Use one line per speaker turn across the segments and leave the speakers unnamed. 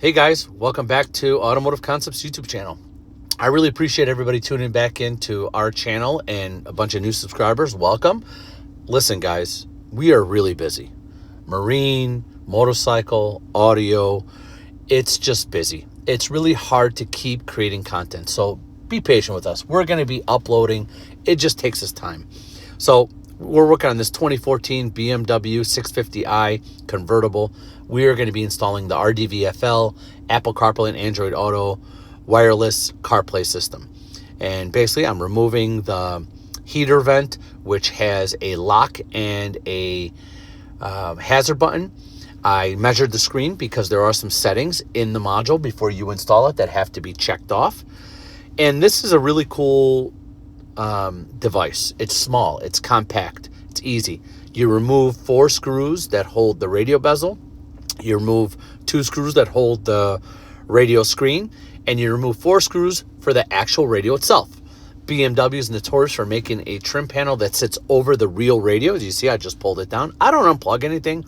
Hey guys, welcome back to Automotive Concepts YouTube channel. I really appreciate everybody tuning back into our channel and a bunch of new subscribers. Welcome. Listen guys, we are really busy. Marine, motorcycle, audio, it's just busy. It's really hard to keep creating content. So be patient with us. We're going to be uploading. It just takes us time. So we're working on this 2014 BMW 650i convertible. We are going to be installing the RDVFL, Apple CarPlay and Android Auto wireless CarPlay system. And basically I'm removing the heater vent, which has a lock and a hazard button. I measured the screen because there are some settings in the module before you install it that have to be checked off. And this is a really cool device. It's small, it's compact, it's easy. You remove 4 screws that hold the radio bezel, you remove 2 screws that hold the radio screen, and you remove 4 screws for the actual radio itself. BMW is notorious for making a trim panel that sits over the real radio. As you see, I just pulled it down. I don't unplug anything.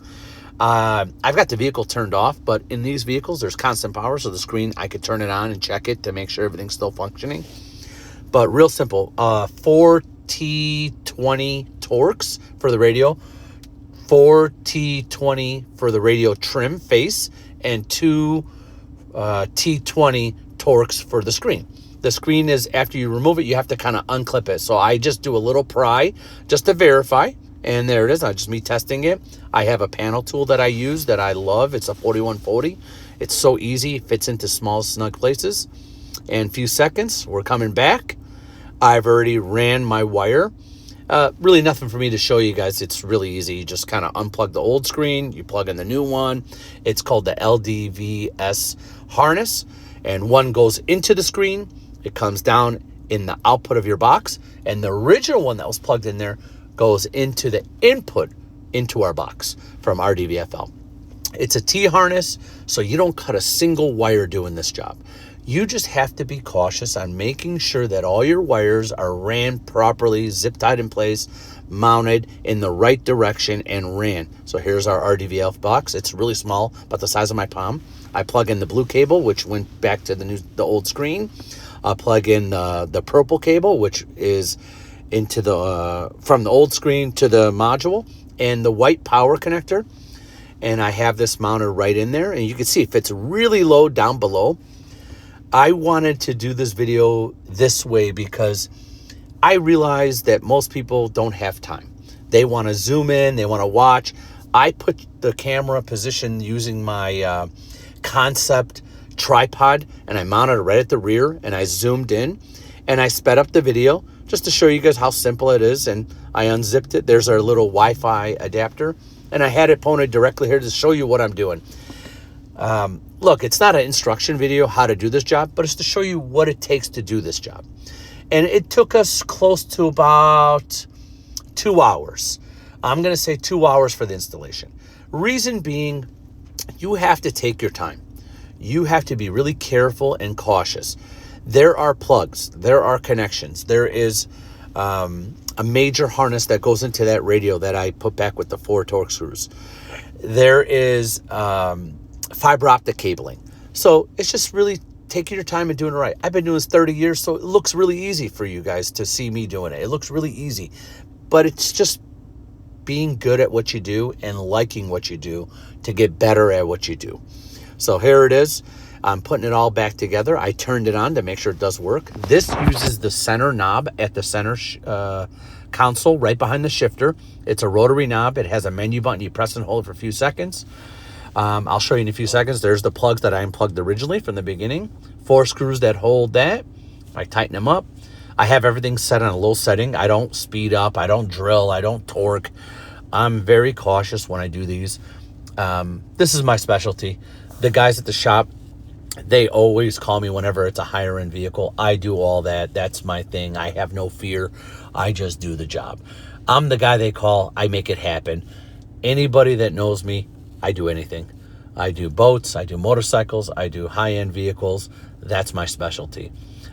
I've got the vehicle turned off, but in these vehicles, there's constant power, so the screen, I could turn it on and check it to make sure everything's still functioning. But real simple, 4 T20 Torx for the radio, 4 T20 for the radio trim face, and 2 T20 Torx for the screen. The screen is, after you remove it, you have to kind of unclip it. So I just do a little pry just to verify. And there it is. Just me testing it. I have a panel tool that I use that I love. It's a 4140. It's so easy. It fits into small, snug places. In a few seconds, we're coming back. I've already ran my wire. Really nothing for me to show you guys. It's really easy. You just kind of unplug the old screen. You plug in the new one. It's called the LDVS harness. And one goes into the screen. It comes down in the output of your box. And the original one that was plugged in there goes into the input into our box from RDVFL. It's a T-harness, so you don't cut a single wire doing this job. You just have to be cautious on making sure that all your wires are ran properly, zip tied in place, mounted in the right direction, and ran. So here's our RDVFL box. It's really small, about the size of my palm. I plug in the blue cable, which went back to the old screen. I plug in the purple cable, which is into the from the old screen to the module, and the white power connector. And I have this mounted right in there, and you can see it fits really low down below. I wanted to do this video this way because I realize that most people don't have time. They want to zoom in, they want to watch. I put the camera position using my concept tripod, and I mounted it right at the rear, and I zoomed in, and I sped up the video just to show you guys how simple it is. And I unzipped it. There's our little Wi-Fi adapter, and I had it pointed directly here to show you what I'm doing. Look, it's not an instruction video how to do this job, but it's to show you what it takes to do this job. And it took us close to about 2 hours. I'm going to say 2 hours for the installation. Reason being, you have to take your time. You have to be really careful and cautious. There are plugs, there are connections, there is a major harness that goes into that radio that I put back with the 4 Torx screws. There is fiber optic cabling. So it's just really taking your time and doing it right. I've been doing this 30 years, so it looks really easy for you guys to see me doing it. It looks really easy, but it's just being good at what you do and liking what you do to get better at what you do. So here it is. I'm putting it all back together. I turned it on to make sure it does work. This uses the center knob at the center console right behind the shifter. It's a rotary knob. It has a menu button. You press and hold it for a few seconds. I'll show you in a few seconds. There's the plugs that I unplugged originally from the beginning. 4 screws that hold that. I tighten them up. I have everything set on a low setting. I don't speed up. I don't drill. I don't torque. I'm very cautious when I do these. This is my specialty. The guys at the shop, they always call me whenever it's a higher end vehicle. I do all that. That's my thing. I have no fear. I just do the job. I'm the guy they call. I make it happen. Anybody that knows me, I do anything. I do boats. I do motorcycles. I do high end vehicles. That's my specialty.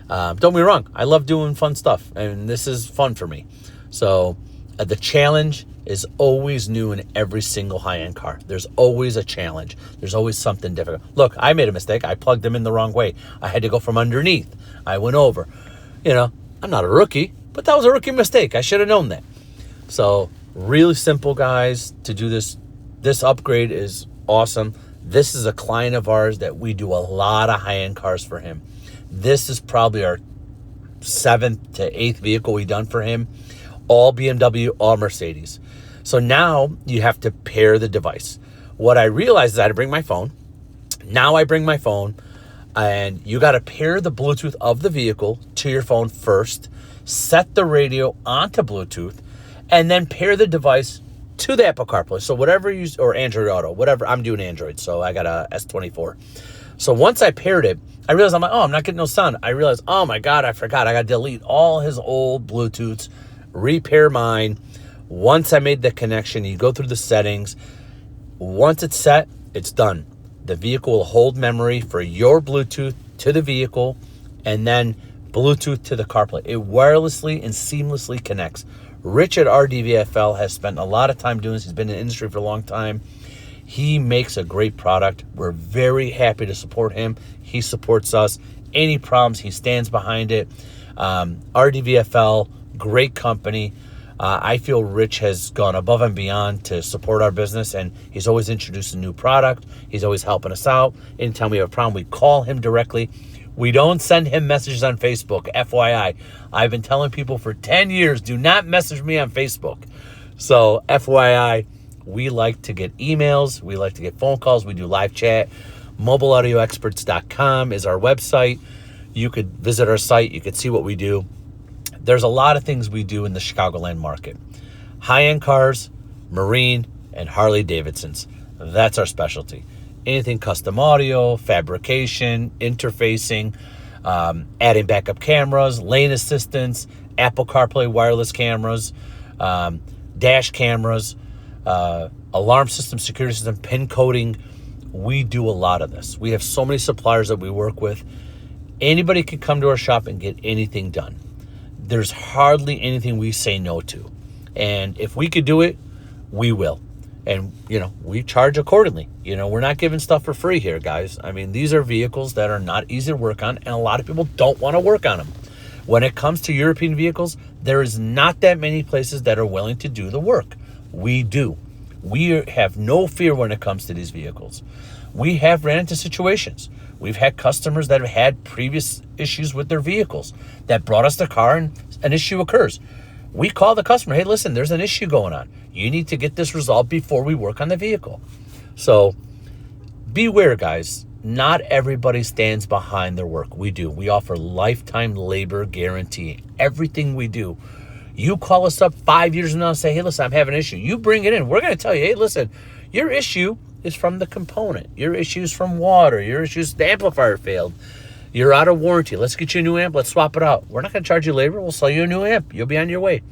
Don't get me wrong. I love doing fun stuff, and this is fun for me. So The challenge is always new in every single high-end car. There's always a challenge. There's always something different. Look, I made a mistake. I plugged them in the wrong way. I had to go from underneath. I went over. I'm not a rookie, but that was a rookie mistake. I should have known that. So really simple, guys, to do this. This upgrade is awesome. This is a client of ours that we do a lot of high-end cars for him. This is probably our 7th to 8th vehicle we've done for him. All BMW, all Mercedes. So now you have to pair the device. What I realized is I had to bring my phone. Now I bring my phone, and you got to pair the Bluetooth of the vehicle to your phone first, set the radio onto Bluetooth, and then pair the device to the Apple CarPlay. So whatever you use, or Android Auto, whatever. I'm doing Android, so I got a S24. So once I paired it, I realized I'm not getting no sound. I realized, oh my God, I forgot. I got to delete all his old Bluetooths, repair mine. Once I made the connection, you go through the settings. Once it's set, it's done. The vehicle will hold memory for your Bluetooth to the vehicle, and then Bluetooth to the CarPlay. It wirelessly and seamlessly connects. Rich at RDVFL has spent a lot of time doing this. He's been in the industry for a long time. He makes a great product. We're very happy to support him. He supports us. Any problems, he stands behind it. RDVFL, great company. I feel Rich has gone above and beyond to support our business, and he's always introduced a new product. He's always helping us out. Anytime we have a problem, we call him directly. We don't send him messages on Facebook, FYI. I've been telling people for 10 years, do not message me on Facebook. So FYI, we like to get emails. We like to get phone calls. We do live chat. MobileAudioExperts.com is our website. You could visit our site. You could see what we do. There's a lot of things we do in the Chicagoland market. High-end cars, marine, and Harley-Davidsons. That's our specialty. Anything custom audio, fabrication, interfacing, adding backup cameras, lane assistance, Apple CarPlay wireless cameras, dash cameras, alarm system, security system, pin coding. We do a lot of this. We have so many suppliers that we work with. Anybody can come to our shop and get anything done. There's hardly anything we say no to. And if we could do it, we will. And, we charge accordingly. We're not giving stuff for free here, guys. I mean, these are vehicles that are not easy to work on, and a lot of people don't want to work on them. When it comes to European vehicles, there is not that many places that are willing to do the work. We do. We have no fear when it comes to these vehicles. We have ran into situations. We've had customers that have had previous issues with their vehicles that brought us the car and an issue occurs. We call the customer, hey, listen, there's an issue going on. You need to get this resolved before we work on the vehicle. So beware, guys. Not everybody stands behind their work. We do. We offer lifetime labor guarantee. Everything we do. You call us up 5 years from now and say, hey, listen, I'm having an issue. You bring it in. We're going to tell you, hey, listen, your issue is from the component. Your issue is from water. Your issue is the amplifier failed. You're out of warranty. Let's get you a new amp. Let's swap it out. We're not going to charge you labor. We'll sell you a new amp. You'll be on your way.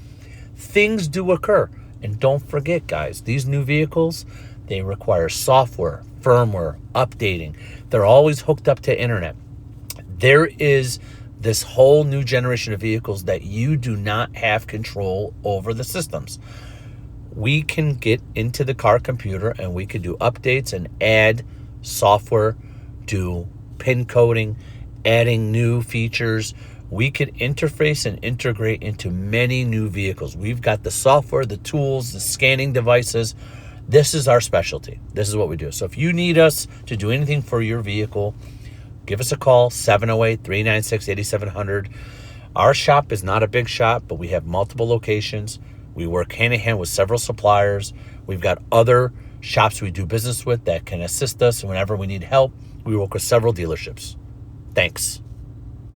Things do occur. And don't forget, guys, these new vehicles, they require software, firmware, updating. They're always hooked up to internet. There is this whole new generation of vehicles that you do not have control over the systems. We can get into the car computer and we can do updates and add software, do pin coding, adding new features. We could interface and integrate into many new vehicles. We've got the software, the tools, the scanning devices. This is our specialty. This is what we do. So if you need us to do anything for your vehicle, give us a call, 708-396-8700. Our shop is not a big shop, but we have multiple locations. We work hand in hand with several suppliers. We've got other shops we do business with that can assist us whenever we need help. We work with several dealerships. Thanks.